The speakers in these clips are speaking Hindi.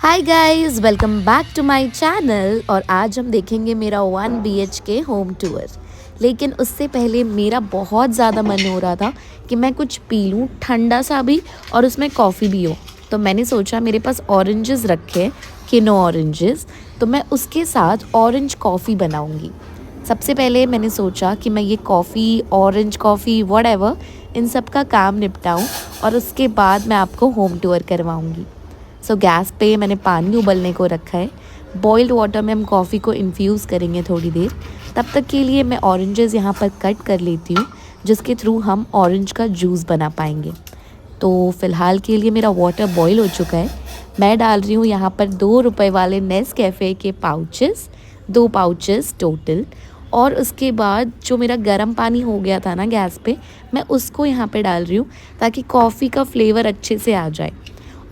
Hi guys, welcome back to my channel. और आज हम देखेंगे मेरा 1 BHK होम टूर। लेकिन उससे पहले मेरा बहुत ज़्यादा मन हो रहा था कि मैं कुछ पी लूँ ठंडा सा भी और उसमें कॉफ़ी भी हो। तो मैंने सोचा मेरे पास ऑरेंजेस रखे हैं, किनो ऑरेंजेस, तो मैं उसके साथ ऑरेंज कॉफ़ी बनाऊँगी। सबसे पहले मैंने सोचा कि मैं ये कॉफ़ी, ऑरेंज कॉफ़ी, व्हाटएवर, इन सब का काम निपटाऊँ और उसके बाद मैं आपको होम टूर करवाऊँगी। गैस पे मैंने पानी उबलने को रखा है। बॉइल्ड वाटर में हम कॉफ़ी को इन्फ्यूज़ करेंगे थोड़ी देर। तब तक के लिए मैं ऑरेंजेस यहाँ पर कट कर लेती हूँ, जिसके थ्रू हम ऑरेंज का जूस बना पाएंगे। तो फ़िलहाल के लिए मेरा वाटर बॉईल हो चुका है। मैं डाल रही हूँ यहाँ पर 2 रुपए वाले नेस्कैफ़े के पाउचेस, 2 पाउचेस टोटल। और उसके बाद जो मेरा गर्म पानी हो गया था ना गैस पे, मैं उसको यहाँ पे डाल रही हूँ ताकि कॉफ़ी का फ्लेवर अच्छे से आ जाए।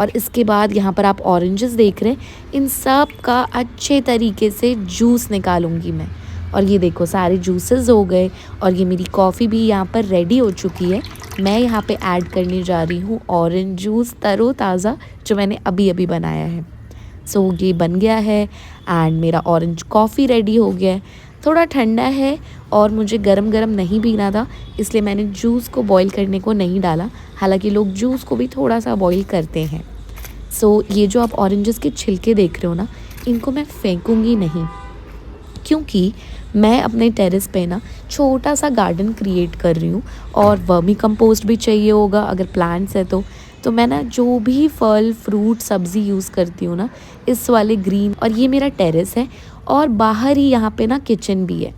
और इसके बाद यहाँ पर आप ऑरेंजेस देख रहे हैं, इन सब का अच्छे तरीके से जूस निकालूंगी मैं। और ये देखो सारे जूसेस हो गए और ये मेरी कॉफ़ी भी यहाँ पर रेडी हो चुकी है। मैं यहाँ पे ऐड करने जा रही हूँ ऑरेंज जूस तरोताज़ा, जो मैंने अभी अभी बनाया है। ये बन गया है एंड मेरा ऑरेंज कॉफ़ी रेडी हो गया है। थोड़ा ठंडा है और मुझे गरम गरम नहीं पीना था, इसलिए मैंने जूस को बॉईल करने को नहीं डाला। हालांकि लोग जूस को भी थोड़ा सा बॉईल करते हैं। ये जो आप ऑरेंजेस के छिलके देख रहे हो ना, इनको मैं फेंकूंगी नहीं, क्योंकि मैं अपने टेरेस पे ना छोटा सा गार्डन क्रिएट कर रही हूँ और वर्मी कंपोस्ट भी चाहिए होगा अगर प्लांट्स है तो मैं ना जो भी फल फ्रूट सब्ज़ी यूज़ करती हूँ ना, इस वाले ग्रीन, और ये मेरा टेरेस है और बाहर ही यहाँ पे ना किचन भी है।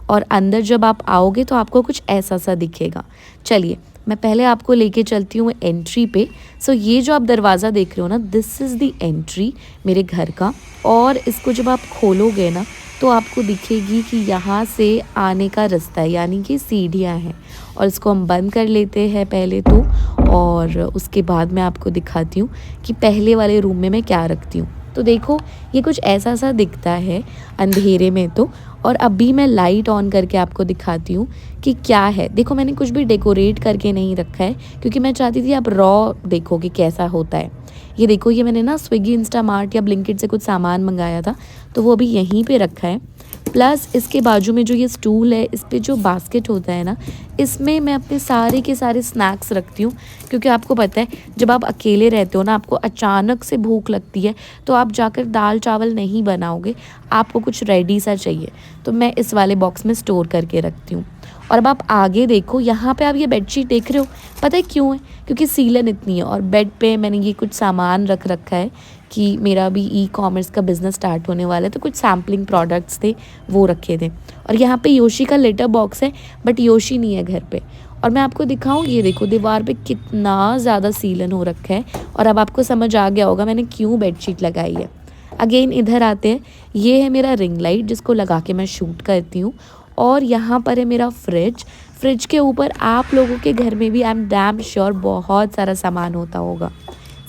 और अंदर जब आप आओगे तो आपको कुछ ऐसा सा दिखेगा। चलिए मैं पहले आपको लेके चलती हूँ एंट्री पे। ये जो आप दरवाज़ा देख रहे हो ना, दिस इज़ द एंट्री मेरे घर का। और इसको जब आप खोलोगे ना तो आपको दिखेगी कि यहाँ से आने का रास्ता है, यानी कि सीढ़ियाँ हैं। और इसको हम बंद कर लेते हैं पहले तो, और उसके बाद मैं आपको दिखाती हूँ कि पहले वाले रूम में मैं क्या रखती हूँ। तो देखो ये कुछ ऐसा सा दिखता है अंधेरे में तो। और अभी मैं लाइट ऑन करके आपको दिखाती हूँ कि क्या है। देखो मैंने कुछ भी डेकोरेट करके नहीं रखा है, क्योंकि मैं चाहती थी आप रॉ देखो कि कैसा होता है। ये देखो, ये मैंने ना स्विगी, इंस्टामार्ट या ब्लिंकिट से कुछ सामान मंगाया था, तो वो अभी यहीं पे रखा है। प्लस इसके बाजू में जो ये स्टूल है, इस पे जो बास्केट होता है ना, इसमें मैं अपने सारे के सारे स्नैक्स रखती हूँ। क्योंकि आपको पता है जब आप अकेले रहते हो ना, आपको अचानक से भूख लगती है, तो आप जाकर दाल चावल नहीं बनाओगे, आपको कुछ रेडी सा चाहिए। तो मैं इस वाले बॉक्स में स्टोर करके रखती हूँ। और अब आप आगे देखो, यहाँ पे आप ये बेडशीट देख रहे हो, पता है क्यों है? क्योंकि सीलन इतनी है और बेड पे मैंने ये कुछ सामान रख रखा है कि मेरा भी ई-कॉमर्स का बिज़नेस स्टार्ट होने वाला है, तो कुछ सैम्पलिंग प्रोडक्ट्स थे वो रखे थे। और यहाँ पे योशी का लेटर बॉक्स है, बट योशी नहीं है घर पे। और मैं आपको दिखाऊं, ये देखो दीवार पे कितना ज़्यादा सीलन हो रखा है। और अब आपको समझ आ गया होगा मैंने क्यों बेडशीट लगाई है। अगेन इधर आते हैं, ये है मेरा रिंग लाइट जिसको लगा के मैं शूट करती हूँ। और यहाँ पर है मेरा फ्रिज। फ्रिज के ऊपर आप लोगों के घर में भी आई एम डैम श्योर बहुत सारा सामान होता होगा।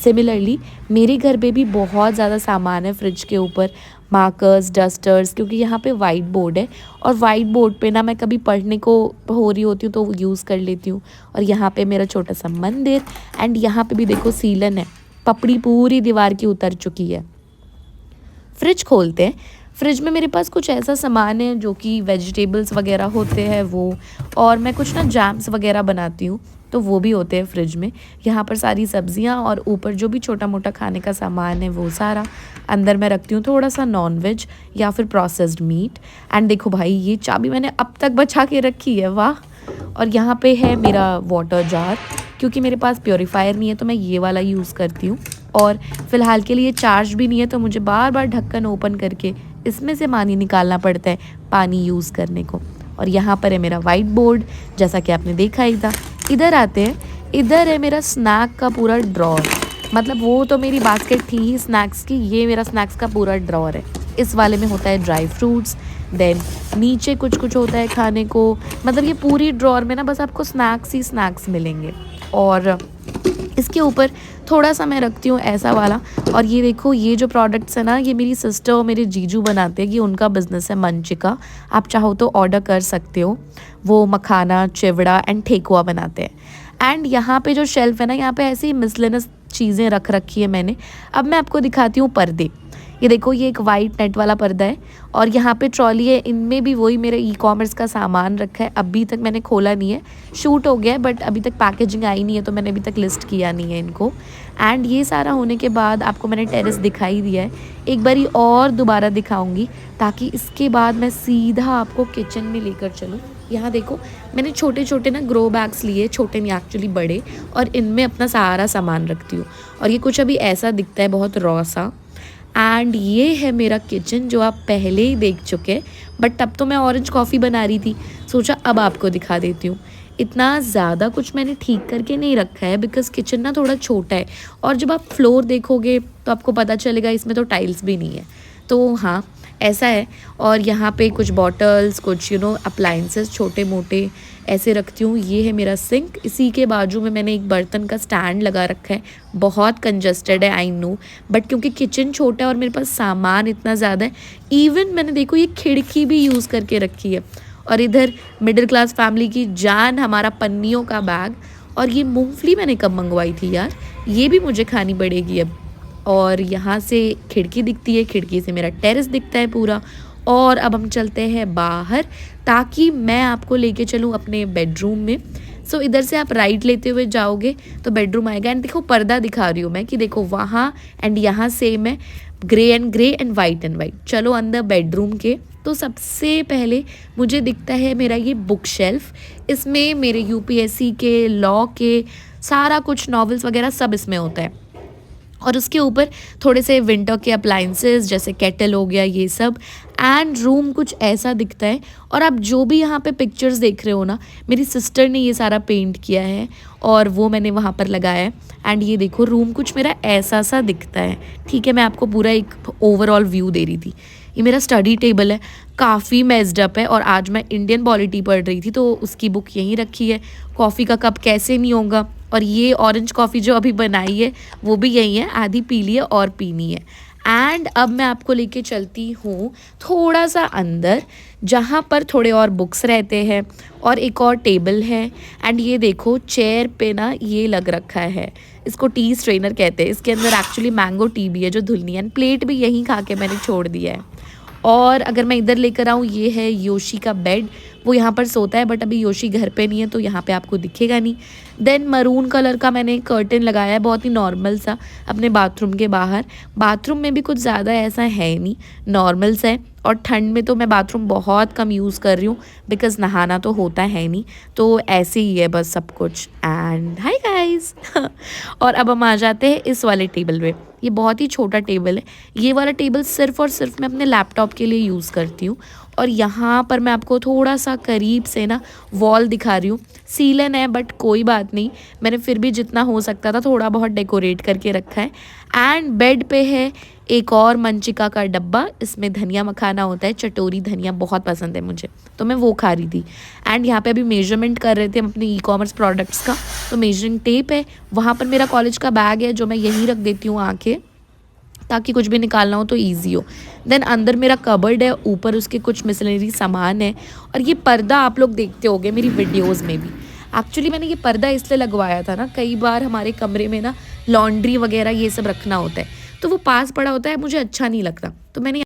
सिमिलरली मेरे घर पे भी बहुत ज़्यादा सामान है फ्रिज के ऊपर, मार्कर्स, डस्टर्स, क्योंकि यहाँ पे वाइट बोर्ड है और वाइट बोर्ड पे ना मैं कभी पढ़ने को हो रही होती हूँ तो यूज़ कर लेती हूँ। और यहाँ पे मेरा छोटा सा मंदिर, एंड यहाँ पे भी देखो सीलन है, पपड़ी पूरी दीवार की उतर चुकी है। फ्रिज खोलते हैं। फ्रिज में मेरे पास कुछ ऐसा सामान है जो कि वेजिटेबल्स वगैरह होते हैं वो, और मैं कुछ ना जैम्स वगैरह बनाती हूँ, तो वो भी होते हैं फ्रिज में। यहाँ पर सारी सब्जियाँ और ऊपर जो भी छोटा मोटा खाने का सामान है वो सारा अंदर मैं रखती हूँ, थोड़ा सा नॉन वेज या फिर प्रोसेस्ड मीट। एंड देखो भाई, ये चाबी मैंने अब तक बचा के रखी है, वाह। और यहाँ पे है मेरा वाटर जार, क्योंकि मेरे पास प्योरीफायर नहीं है तो मैं ये वाला यूज़ करती हूँ। और फ़िलहाल के लिए चार्ज भी नहीं है, तो मुझे बार बार ढक्कन ओपन करके इसमें से पानी निकालना पड़ता है पानी यूज़ करने को। और यहाँ पर है मेरा वाइट बोर्ड, जैसा कि आपने देखा ही था। इधर आते हैं, इधर है मेरा स्नैक का पूरा ड्रॉर। मतलब वो तो मेरी बास्केट थी ही स्नैक्स की, ये मेरा स्नैक्स का पूरा ड्रॉर है। इस वाले में होता है ड्राई फ्रूट्स, देन नीचे कुछ कुछ होता है खाने को। मतलब ये पूरी ड्रॉर में ना बस आपको स्नैक्स ही स्नैक्स मिलेंगे। और इसके ऊपर थोड़ा सा मैं रखती हूँ ऐसा वाला। और ये देखो, ये जो प्रोडक्ट्स है ना, ये मेरी सिस्टर और मेरे जीजू बनाते हैं, ये उनका बिज़नेस है मंचिका, आप चाहो तो ऑर्डर कर सकते हो। वो मखाना, चिवड़ा एंड ठेकुआ बनाते हैं। एंड यहाँ पे जो शेल्फ़ है ना, यहाँ पे ऐसे ही मिसलेनियस चीज़ें रख रखी है मैंने। अब मैं आपको दिखाती हूँ पर्दे। ये देखो, ये एक वाइट नेट वाला पर्दा है और यहाँ पे ट्रॉली है, इनमें भी वही मेरे ई-कॉमर्स का सामान रखा है। अभी तक मैंने खोला नहीं है, शूट हो गया है बट अभी तक पैकेजिंग आई नहीं है, तो मैंने अभी तक लिस्ट किया नहीं है इनको। एंड ये सारा होने के बाद आपको मैंने टेरेस दिखाई दिया है, एक बारी और दोबारा दिखाऊंगी ताकि इसके बाद मैं सीधा आपको किचन में लेकर चलूँ। यहाँ देखो, मैंने छोटे छोटे ना ग्रो बैग्स लिए, छोटे नहीं एक्चुअली बड़े, और इनमें अपना सारा सामान रखती हूँ। और ये कुछ अभी ऐसा दिखता है, बहुत रॉ सा। एंड ये है मेरा किचन जो आप पहले ही देख चुके हैं, बट तब तो मैं ऑरेंज कॉफ़ी बना रही थी, सोचा अब आपको दिखा देती हूँ। इतना ज़्यादा कुछ मैंने ठीक करके नहीं रखा है बिकॉज़ किचन ना थोड़ा छोटा है, और जब आप फ्लोर देखोगे तो आपको पता चलेगा इसमें तो टाइल्स भी नहीं है। तो हाँ, ऐसा है। और यहाँ पे कुछ बॉटल्स, कुछ अप्लाइंसेस छोटे मोटे ऐसे रखती हूँ। ये है मेरा सिंक, इसी के बाजू में मैंने एक बर्तन का स्टैंड लगा रखा है। बहुत कंजस्टेड है, आई नो, बट क्योंकि किचन छोटा है और मेरे पास सामान इतना ज़्यादा है, इवन मैंने देखो ये खिड़की भी यूज़ करके रखी है। और इधर मिडिल क्लास फैमिली की जान हमारा पन्नियों का बैग। और ये मूंगफली मैंने कब मंगवाई थी यार, ये भी मुझे खानी पड़ेगी अब। और यहाँ से खिड़की दिखती है, खिड़की से मेरा टेरेस दिखता है पूरा। और अब हम चलते हैं बाहर ताकि मैं आपको लेके चलूँ अपने बेडरूम में। सो इधर से आप राइट लेते हुए जाओगे तो बेडरूम आएगा। एंड देखो, पर्दा दिखा रही हूँ मैं कि देखो वहाँ एंड यहाँ सेम है, grey and white and white. चलो अंदर बेडरूम के, तो सबसे पहले मुझे दिखता है मेरा ये बुक शेल्फ। इसमें मेरे यूपीएससी के, लॉ के सारा कुछ नॉवेल्स वगैरह सब इसमें होता है। और उसके ऊपर थोड़े से विंटर के अप्लाइंसेस जैसे केटल हो गया, ये सब। एंड रूम कुछ ऐसा दिखता है। और आप जो भी यहाँ पे पिक्चर्स देख रहे हो ना, मेरी सिस्टर ने ये सारा पेंट किया है और वो मैंने वहाँ पर लगाया है। एंड ये देखो, रूम कुछ मेरा ऐसा सा दिखता है। ठीक है, मैं आपको पूरा एक ओवरऑल व्यू दे रही थी। ये मेरा स्टडी टेबल है, काफ़ी मेस्ड अप है। और आज मैं इंडियन पॉलिटी पढ़ रही थी तो उसकी बुक यहीं रखी है। कॉफ़ी का कप कैसे नहीं होगा। और ये ऑरेंज कॉफ़ी जो अभी बनाई है वो भी यही है, आधी पी ली है और पीनी है। एंड अब मैं आपको लेके चलती हूँ थोड़ा सा अंदर, जहाँ पर थोड़े और बुक्स रहते हैं और एक और टेबल है। एंड ये देखो, चेयर पे ना ये लग रखा है, इसको टी स्ट्रेनर कहते हैं। इसके अंदर एक्चुअली मैंगो टी भी है जो धुलनी है। प्लेट भी यहीं खा के मैंने छोड़ दिया है। और अगर मैं इधर लेकर आऊँ, ये है योशी का बेड, वो यहाँ पर सोता है बट अभी योशी घर पे नहीं है तो यहाँ पे आपको दिखेगा नहीं। देन मरून कलर का मैंने कर्टन लगाया है, बहुत ही नॉर्मल सा, अपने बाथरूम के बाहर। बाथरूम में भी कुछ ज़्यादा ऐसा है नहीं, नॉर्मल सा है। और ठंड में तो मैं बाथरूम बहुत कम यूज़ कर रही हूँ बिकॉज़ नहाना तो होता है नहीं, तो ऐसे ही है बस सब कुछ। एंड हाय गाइस और अब हम आ जाते हैं इस वाले टेबल पे। ये बहुत ही छोटा टेबल है। ये वाला टेबल सिर्फ़ और सिर्फ मैं अपने लैपटॉप के लिए यूज़ करती हूँ। और यहाँ पर मैं आपको थोड़ा सा करीब से ना वॉल दिखा रही हूँ। सीलन है बट कोई बात नहीं, मैंने फिर भी जितना हो सकता था थोड़ा बहुत डेकोरेट करके रखा है। एंड बेड पे है एक और मंचिका का डब्बा, इसमें धनिया मखाना होता है, चटोरी धनिया बहुत पसंद है मुझे, तो मैं वो खा रही थी। एंड यहाँ पे अभी मेजरमेंट कर रहे थे हम अपने ई-कॉमर्स प्रोडक्ट्स का, तो मेजरिंग टेप है। वहाँ पर मेरा कॉलेज का बैग है जो मैं यहीं रख देती हूँ आके, ताकि कुछ भी निकालना हो तो ईजी हो। देन अंदर मेरा कबर्ड है, ऊपर उसके कुछ मिसलरी सामान है। और ये पर्दा आप लोग देखते होगे मेरी वीडियोज़ में भी। एक्चुअली मैंने ये पर्दा इसलिए लगवाया था ना, कई बार हमारे कमरे में ना लॉन्ड्री वगैरह ये सब रखना होता है तो वो पास पड़ा होता है, मुझे अच्छा नहीं लगता, तो मैंने